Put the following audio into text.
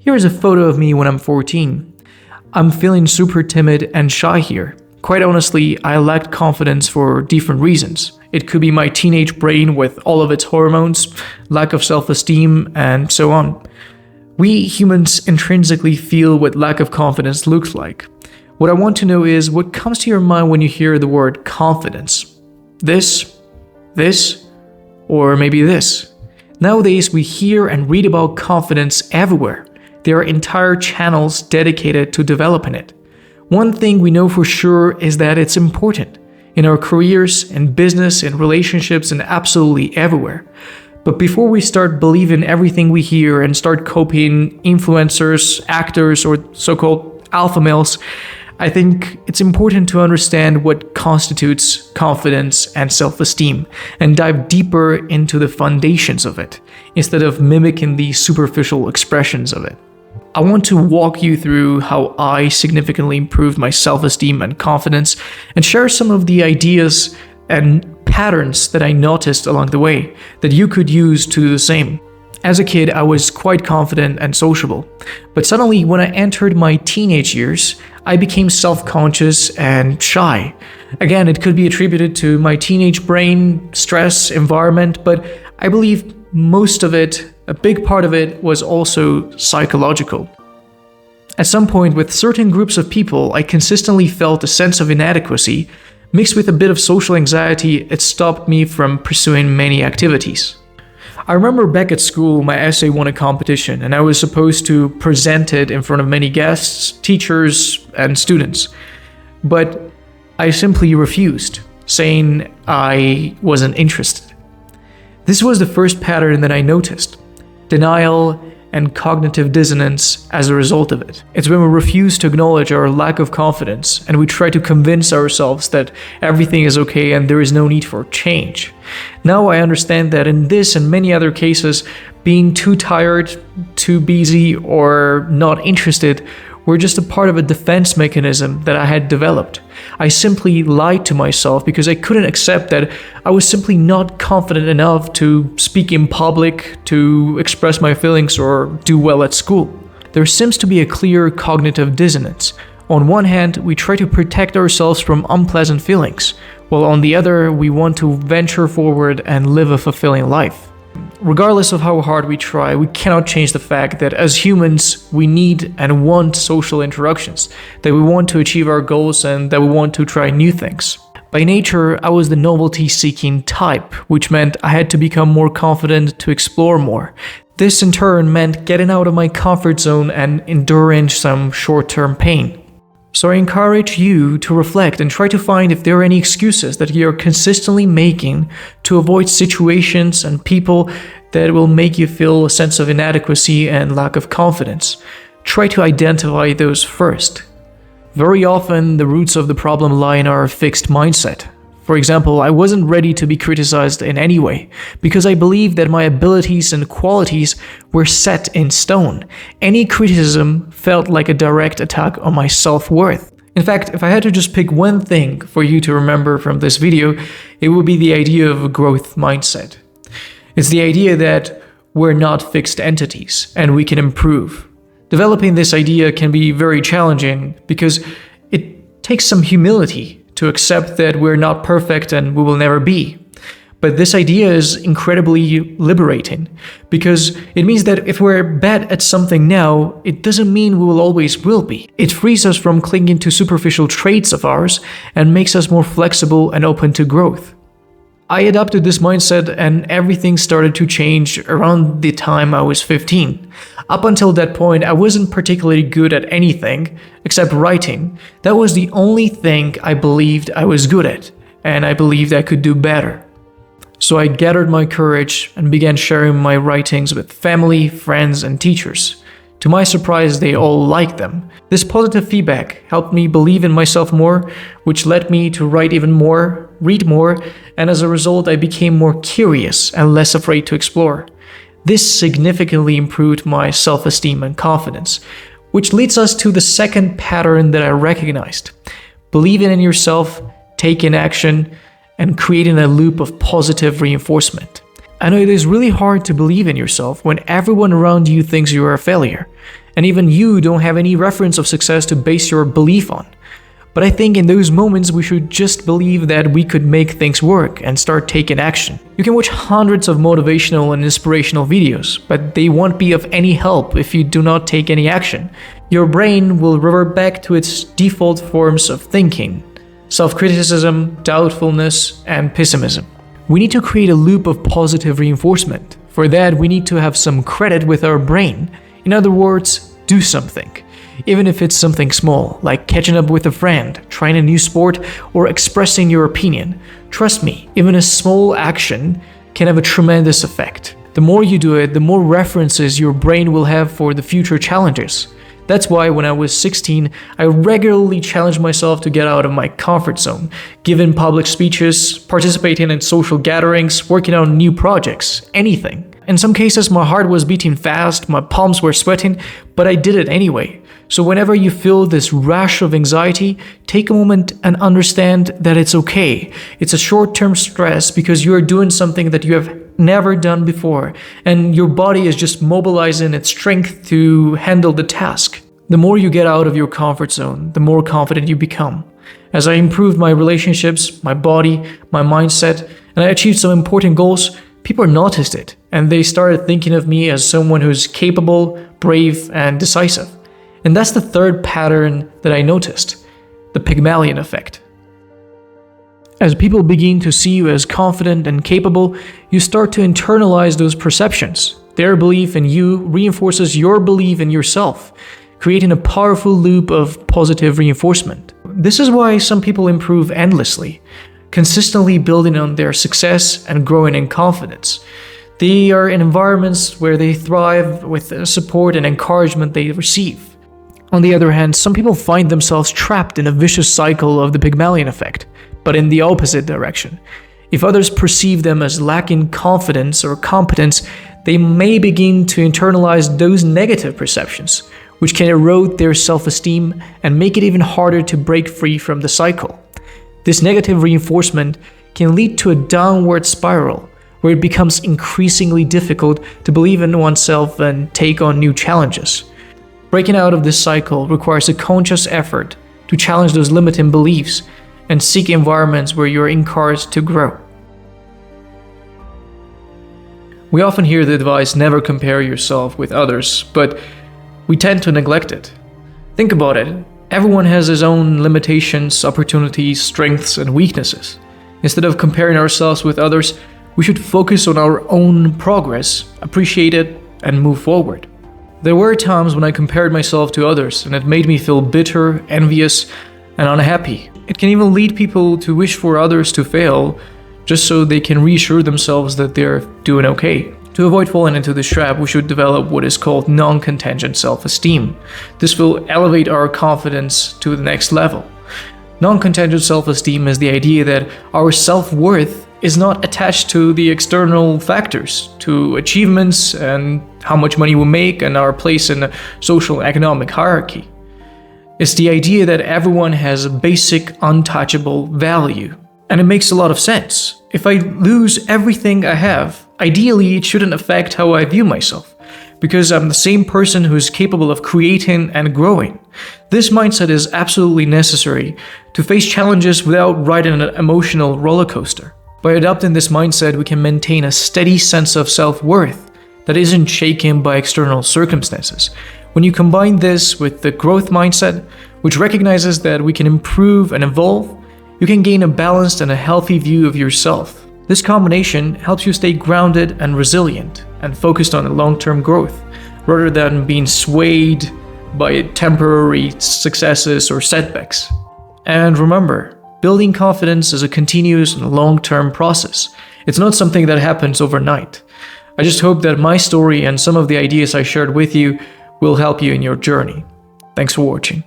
Here is a photo of me when I'm 14. I'm feeling super timid and shy here. Quite honestly, I lacked confidence for different reasons. It could be my teenage brain with all of its hormones, lack of self-esteem, and so on. We humans intrinsically feel what lack of confidence looks like. What I want to know is what comes to your mind when you hear the word confidence? This, or maybe this. Nowadays, we hear and read about confidence everywhere. There are entire channels dedicated to developing it. One thing we know for sure is that it's important in our careers, in business, in relationships, and absolutely everywhere. But before we start believing everything we hear and start copying influencers, actors, or so-called alpha males, I think it's important to understand what constitutes confidence and self-esteem and dive deeper into the foundations of it, instead of mimicking the superficial expressions of it. I want to walk you through how I significantly improved my self-esteem and confidence and share some of the ideas and patterns that I noticed along the way that you could use to do the same. As a kid, I was quite confident and sociable, but suddenly when I entered my teenage years, I became self-conscious and shy. Again, it could be attributed to my teenage brain, stress, environment, but I believe most of it, a big part of it, was also psychological. At some point, with certain groups of people, I consistently felt a sense of inadequacy. Mixed with a bit of social anxiety, it stopped me from pursuing many activities. I remember back at school, my essay won a competition, and I was supposed to present it in front of many guests, teachers, and students. But I simply refused, saying I wasn't interested. This was the first pattern that I noticed: denial and cognitive dissonance as a result of it. It's when we refuse to acknowledge our lack of confidence and we try to convince ourselves that everything is okay and there is no need for change. Now I understand that in this and many other cases, being too tired, too busy, or not interested were just a part of a defense mechanism that I had developed. I simply lied to myself because I couldn't accept that I was simply not confident enough to speak in public, to express my feelings, or do well at school. There seems to be a clear cognitive dissonance. On one hand, we try to protect ourselves from unpleasant feelings, while on the other, we want to venture forward and live a fulfilling life. Regardless of how hard we try, we cannot change the fact that as humans, we need and want social interactions, that we want to achieve our goals and that we want to try new things. By nature, I was the novelty-seeking type, which meant I had to become more confident to explore more. This in turn meant getting out of my comfort zone and enduring some short-term pain. So I encourage you to reflect and try to find if there are any excuses that you're consistently making to avoid situations and people that will make you feel a sense of inadequacy and lack of confidence. Try to identify those first. Very often, the roots of the problem lie in our fixed mindset. For example, I wasn't ready to be criticized in any way because I believed that my abilities and qualities were set in stone. Any criticism felt like a direct attack on my self-worth. In fact, if I had to just pick one thing for you to remember from this video, it would be the idea of a growth mindset. It's the idea that we're not fixed entities and we can improve. Developing this idea can be very challenging because it takes some humility to accept that we're not perfect and we will never be. But this idea is incredibly liberating because it means that if we're bad at something now, it doesn't mean we will always will be. It frees us from clinging to superficial traits of ours and makes us more flexible and open to growth. I adopted this mindset and everything started to change around the time I was 15. Up until that point, I wasn't particularly good at anything except writing. That was the only thing I believed I was good at, and I believed I could do better. So I gathered my courage and began sharing my writings with family, friends, and teachers. To my surprise, they all liked them. This positive feedback helped me believe in myself more, which led me to write even more, read more, and as a result, I became more curious and less afraid to explore. This significantly improved my self-esteem and confidence, which leads us to the second pattern that I recognized: believing in yourself, taking action, and creating a loop of positive reinforcement. I know it is really hard to believe in yourself when everyone around you thinks you are a failure. and even you don't have any reference of success to base your belief on. But I think in those moments we should just believe that we could make things work and start taking action. You can watch hundreds of motivational and inspirational videos, but they won't be of any help if you do not take any action. Your brain will revert back to its default forms of thinking: self-criticism, doubtfulness, and pessimism. We need to create a loop of positive reinforcement. For that, we need to have some credit with our brain. In other words, do something. Even if it's something small, like catching up with a friend, trying a new sport, or expressing your opinion. Trust me, even a small action can have a tremendous effect. The more you do it, the more references your brain will have for the future challenges. That's why when I was 16, I regularly challenged myself to get out of my comfort zone, giving public speeches, participating in social gatherings, working on new projects, anything. In some cases, my heart was beating fast, my palms were sweating, but I did it anyway. So whenever you feel this rush of anxiety, take a moment and understand that it's okay. It's a short-term stress because you are doing something that you have never done before, and your body is just mobilizing its strength to handle the task. The more you get out of your comfort zone, the more confident you become. As I improved my relationships, my body, my mindset, and I achieved some important goals, people noticed it, and they started thinking of me as someone who's capable, brave, and decisive. And that's the third pattern that I noticed: the Pygmalion effect. As people begin to see you as confident and capable, you start to internalize those perceptions. Their belief in you reinforces your belief in yourself, creating a powerful loop of positive reinforcement. This is why some people improve endlessly, consistently building on their success and growing in confidence. They are in environments where they thrive with the support and encouragement they receive. On the other hand, some people find themselves trapped in a vicious cycle of the Pygmalion effect, but in the opposite direction. If others perceive them as lacking confidence or competence, they may begin to internalize those negative perceptions, which can erode their self-esteem and make it even harder to break free from the cycle. This negative reinforcement can lead to a downward spiral, where it becomes increasingly difficult to believe in oneself and take on new challenges. Breaking out of this cycle requires a conscious effort to challenge those limiting beliefs and seek environments where you're encouraged to grow. We often hear the advice, never compare yourself with others, but we tend to neglect it. Think about it. Everyone has his own limitations, opportunities, strengths, and weaknesses. Instead of comparing ourselves with others, we should focus on our own progress, appreciate it, and move forward. There were times when I compared myself to others, and it made me feel bitter, envious, and unhappy. It can even lead people to wish for others to fail, just so they can reassure themselves that they're doing okay. To avoid falling into this trap, we should develop what is called non-contingent self-esteem. This will elevate our confidence to the next level. Non-contingent self-esteem is the idea that our self-worth is not attached to the external factors, to achievements and how much money we make and our place in the social economic hierarchy. It's the idea that everyone has a basic, untouchable value. And it makes a lot of sense. If I lose everything I have, ideally it shouldn't affect how I view myself, because I'm the same person who is capable of creating and growing. This mindset is absolutely necessary to face challenges without riding an emotional roller coaster. By adopting this mindset, we can maintain a steady sense of self-worth that isn't shaken by external circumstances. When you combine this with the growth mindset, which recognizes that we can improve and evolve, you can gain a balanced and a healthy view of yourself. This combination helps you stay grounded and resilient and focused on long-term growth, rather than being swayed by temporary successes or setbacks. And remember, building confidence is a continuous and long-term process. It's not something that happens overnight. I just hope that my story and some of the ideas I shared with you will help you in your journey. Thanks for watching.